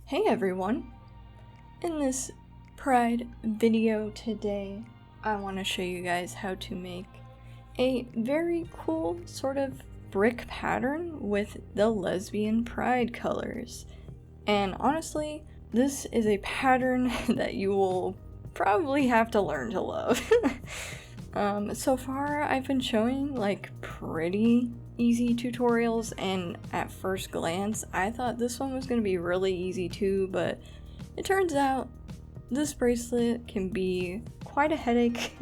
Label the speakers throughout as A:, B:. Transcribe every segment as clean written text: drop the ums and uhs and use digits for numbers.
A: Hey everyone! In this Pride video today, I want to show you guys how to make a very cool sort of brick pattern with the Lesbian Pride colors. And honestly, this is a pattern that you will probably have to learn to love. So far I've been showing like pretty easy tutorials, and at first glance I thought this one was going to be really easy too, but it turns out this bracelet can be quite a headache.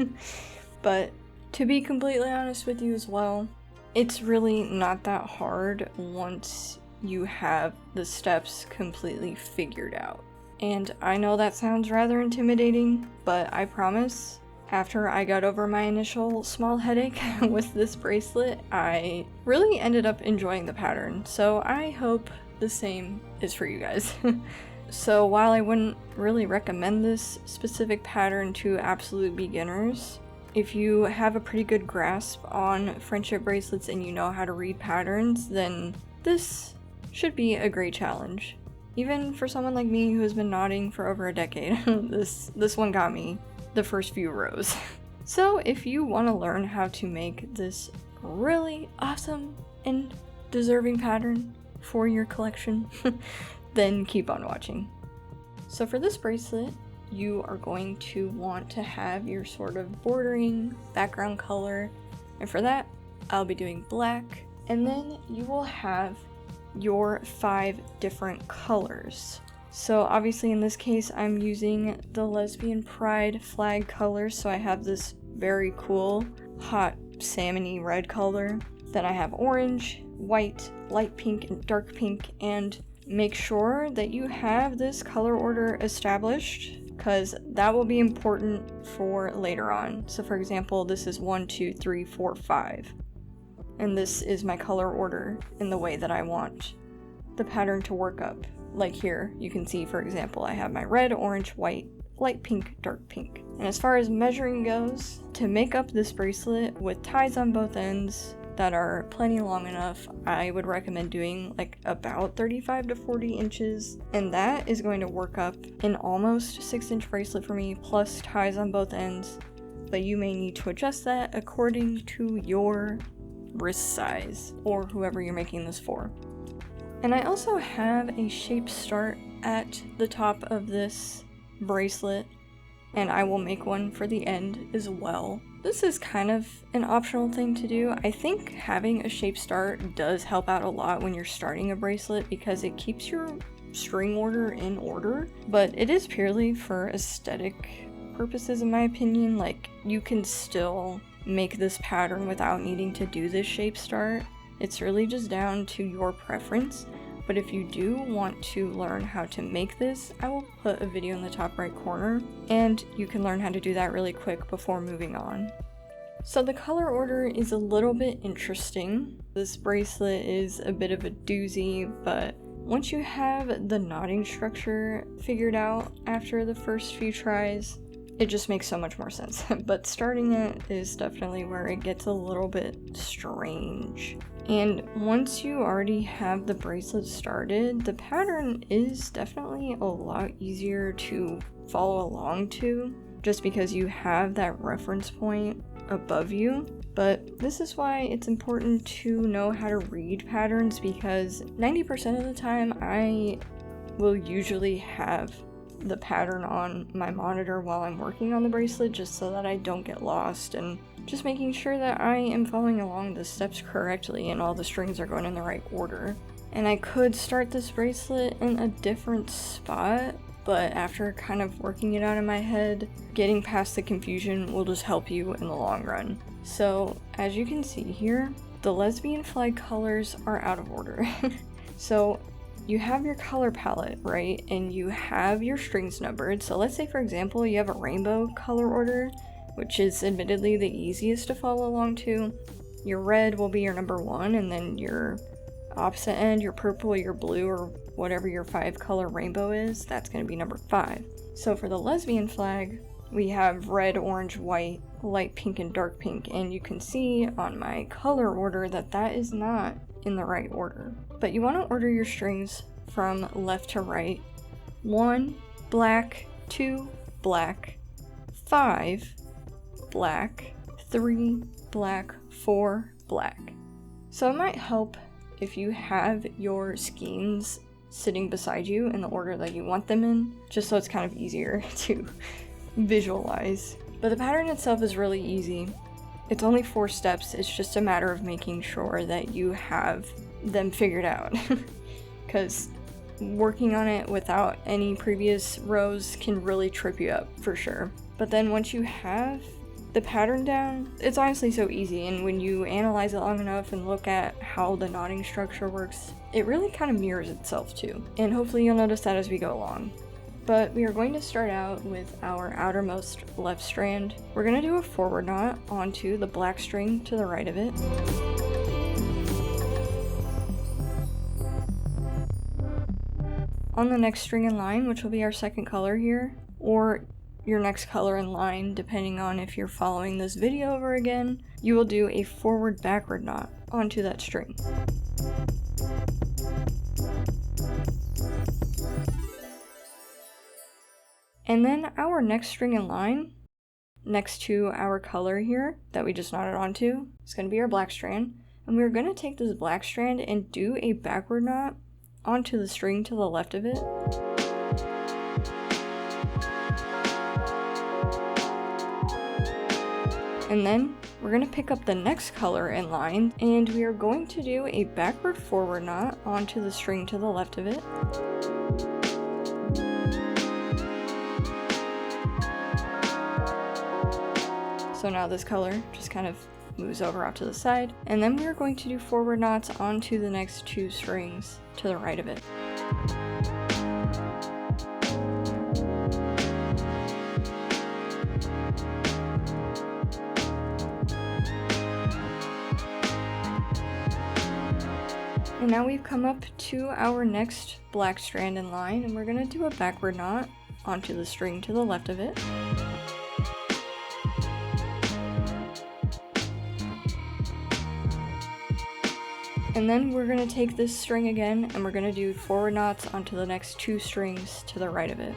A: But to be completely honest with you as well, it's really not that hard once you have the steps completely figured out. And I know that sounds rather intimidating, but I promise, after I got over my initial small headache with this bracelet, I really ended up enjoying the pattern, so I hope the same is for you guys. So while I wouldn't really recommend this specific pattern to absolute beginners, if you have a pretty good grasp on friendship bracelets and you know how to read patterns, then this should be a great challenge. Even for someone like me who has been knotting for over a decade, this one got me the first few rows. So if you want to learn how to make this really awesome and deserving pattern for your collection, then keep on watching. So for this bracelet, you are going to want to have your sort of bordering background color, and for that I'll be doing black, and then you will have your 5 different colors. So obviously in this case I'm using the Lesbian Pride flag colors, so I have this very cool hot salmony red color. Then I have orange, white, light pink, and dark pink, and make sure that you have this color order established, because that will be important for later on. So for example, this is 1, 2, 3, 4, 5. And this is my color order in the way that I want the pattern to work up. Like here, you can see, for example, I have my red, orange, white, light pink, dark pink. And as far as measuring goes, to make up this bracelet with ties on both ends that are plenty long enough, I would recommend doing like about 35 to 40 inches. And that is going to work up an almost 6-inch bracelet for me, plus ties on both ends. But you may need to adjust that according to your wrist size or whoever you're making this for. And I also have a shape start at the top of this bracelet, and I will make one for the end as well. This is kind of an optional thing to do. I think having a shape start does help out a lot when you're starting a bracelet because it keeps your string order in order, but it is purely for aesthetic purposes in my opinion. Like, you can still make this pattern without needing to do this shape start. It's really just down to your preference, but if you do want to learn how to make this, I will put a video in the top right corner, and you can learn how to do that really quick before moving on. So the color order is a little bit interesting. This bracelet is a bit of a doozy, but once you have the knotting structure figured out after the first few tries, it just makes so much more sense. But starting it is definitely where it gets a little bit strange. And once you already have the bracelet started, the pattern is definitely a lot easier to follow along to, just because you have that reference point above you. But this is why it's important to know how to read patterns, because 90% of the time I will usually have the pattern on my monitor while I'm working on the bracelet, just so that I don't get lost, and just making sure that I am following along the steps correctly and all the strings are going in the right order. And I could start this bracelet in a different spot, but after kind of working it out in my head, getting past the confusion will just help you in the long run. So as you can see here, the Lesbian flag colors are out of order. So you have your color palette, right? And you have your strings numbered. So let's say, for example, you have a rainbow color order, which is admittedly the easiest to follow along to. Your red will be your number 1, and then your opposite end, your purple, your blue, or whatever your 5 color rainbow is, that's going to be number 5. So for the Lesbian flag, we have red, orange, white, light pink, and dark pink, and you can see on my color order that that is not in the right order. But you want to order your strings from left to right 1 black, 2 black, 5 black, 3 black, 4 black. So it might help if you have your skeins sitting beside you in the order that you want them in, just so it's kind of easier to visualize. But the pattern itself is really easy. It's only 4 steps. It's just a matter of making sure that you have them figured out. Because working on it without any previous rows can really trip you up for sure. But then once you have the pattern down, it's honestly so easy, and when you analyze it long enough and look at how the knotting structure works, it really kind of mirrors itself too. And hopefully you'll notice that as we go along. But we are going to start out with our outermost left strand. We're going to do a forward knot onto the black string to the right of it. On the next string in line, which will be our second color here, or your next color in line, depending on if you're following this video over again, you will do a forward backward knot onto that string. And then our next string in line, next to our color here that we just knotted onto, is going to be our black strand. And we're going to take this black strand and do a backward knot onto the string to the left of it. And then we're going to pick up the next color in line, and we are going to do a backward forward knot onto the string to the left of it. So now this color just kind of moves over out to the side, and then we are going to do forward knots onto the next 2 strings to the right of it. And now we've come up to our next black strand in line, and we're going to do a backward knot onto the string to the left of it. And then we're going to take this string again, and we're going to do forward knots onto the next 2 strings to the right of it.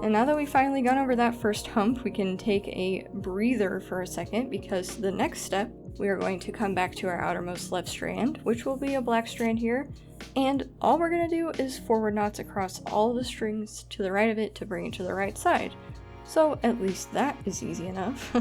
A: And now that we've finally gone over that first hump, we can take a breather for a second, because the next step, we are going to come back to our outermost left strand, which will be a black strand here. And all we're going to do is forward knots across all the strings to the right of it to bring it to the right side. So at least that is easy enough.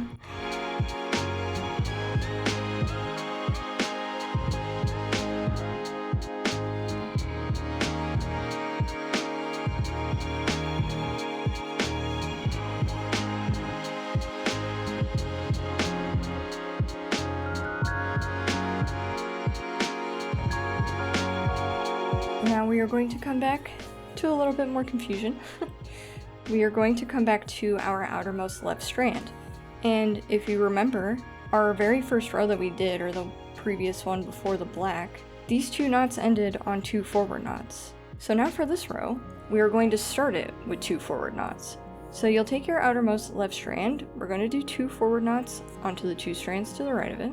A: Now we are going to come back to a little bit more confusion. We are going to come back to our outermost left strand. And if you remember, our very first row that we did, or the previous one before the black, these 2 knots ended on 2 forward knots. So now for this row, we are going to start it with 2 forward knots. So you'll take your outermost left strand, we're going to do 2 forward knots onto the 2 strands to the right of it.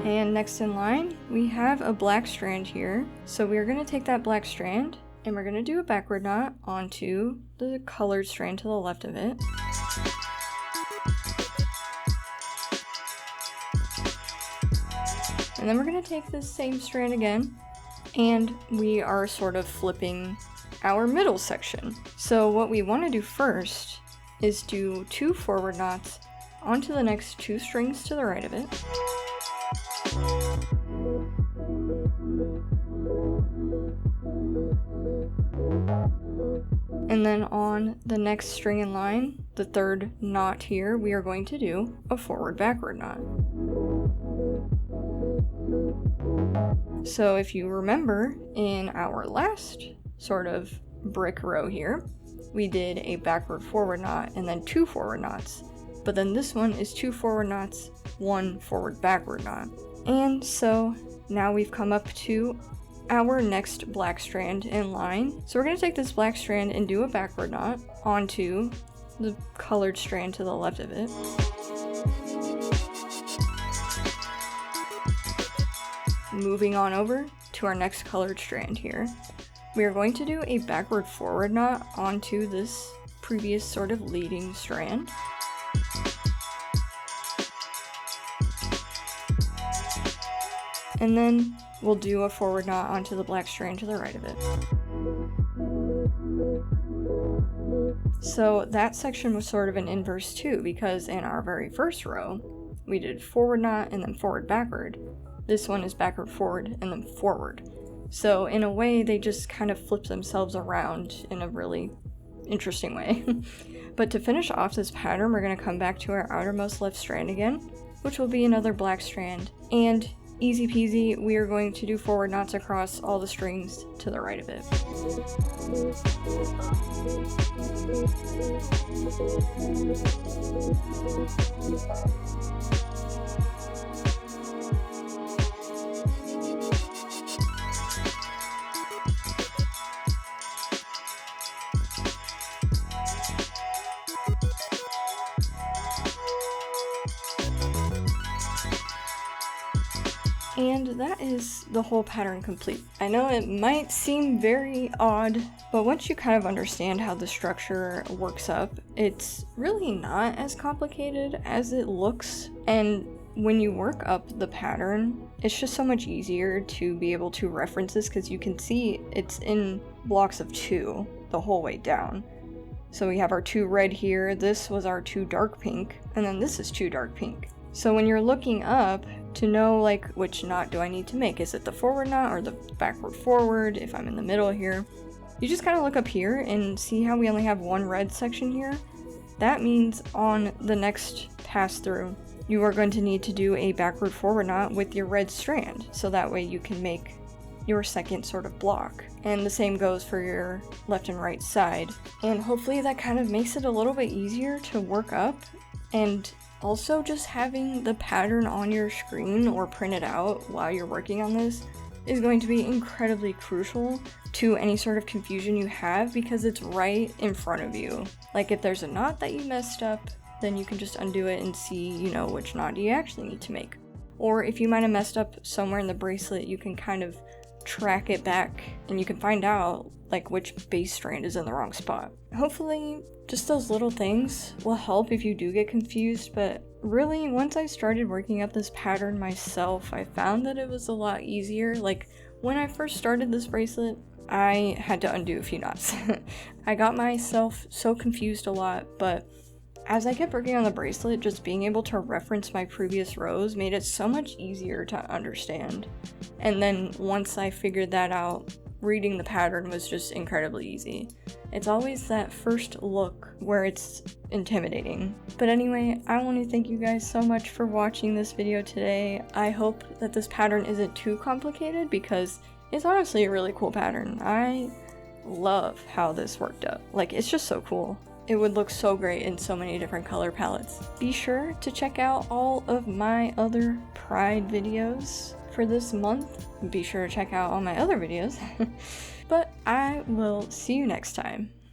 A: And next in line, we have a black strand here. So we're going to take that black strand and we're going to do a backward knot onto the colored strand to the left of it. And then we're going to take this same strand again, and we are sort of flipping our middle section. So what we want to do first is do 2 forward knots onto the next 2 strings to the right of it. And then on the next string in line, the 3rd knot here, we are going to do a forward backward knot. So if you remember, in our last sort of brick row here, we did a backward forward knot and then 2 forward knots. But then this one is 2 forward knots, 1 forward backward knot. And so now we've come up to our next black strand in line. So we're going to take this black strand and do a backward knot onto the colored strand to the left of it. Moving on over to our next colored strand here. We are going to do a backward forward knot onto this previous sort of leading strand. And then we'll do a forward knot onto the black strand to the right of it. So that section was sort of an inverse too, because in our very first row, we did forward knot and then forward backward. This one is backward forward and then forward. So in a way, they just kind of flip themselves around in a really interesting way. But to finish off this pattern, we're going to come back to our outermost left strand again, which will be another black strand. And easy peasy, we are going to do forward knots across all the strings to the right of it. And that is the whole pattern complete. I know it might seem very odd, but once you kind of understand how the structure works up, it's really not as complicated as it looks. And when you work up the pattern, it's just so much easier to be able to reference this because you can see it's in blocks of 2 the whole way down. So we have our 2 red here, this was our 2 dark pink, and then this is 2 dark pink. So when you're looking up to know like which knot do I need to make, is it the forward knot or the backward forward if I'm in the middle here, you just kind of look up here and see how we only have 1 red section here. That means on the next pass through you are going to need to do a backward forward knot with your red strand, so that way you can make your second sort of block. And the same goes for your left and right side, and hopefully that kind of makes it a little bit easier to work up. And also, just having the pattern on your screen or printed out while you're working on this is going to be incredibly crucial to any sort of confusion you have, because it's right in front of you. Like if there's a knot that you messed up, then you can just undo it and see, you know, which knot you actually need to make. Or if you might have messed up somewhere in the bracelet, you can kind of track it back and you can find out like which base strand is in the wrong spot. Hopefully just those little things will help if you do get confused, but really once I started working up this pattern myself, I found that it was a lot easier. Like when I first started this bracelet, I had to undo a few knots. I got myself so confused a lot, but as I kept working on the bracelet, just being able to reference my previous rows made it so much easier to understand. And then once I figured that out, reading the pattern was just incredibly easy. It's always that first look where it's intimidating. But anyway, I want to thank you guys so much for watching this video today. I hope that this pattern isn't too complicated because it's honestly a really cool pattern. I love how this worked out. Like, it's just so cool. It would look so great in so many different color palettes. Be sure to check out all of my other Pride videos for this month. Be sure to check out all my other videos. But I will see you next time.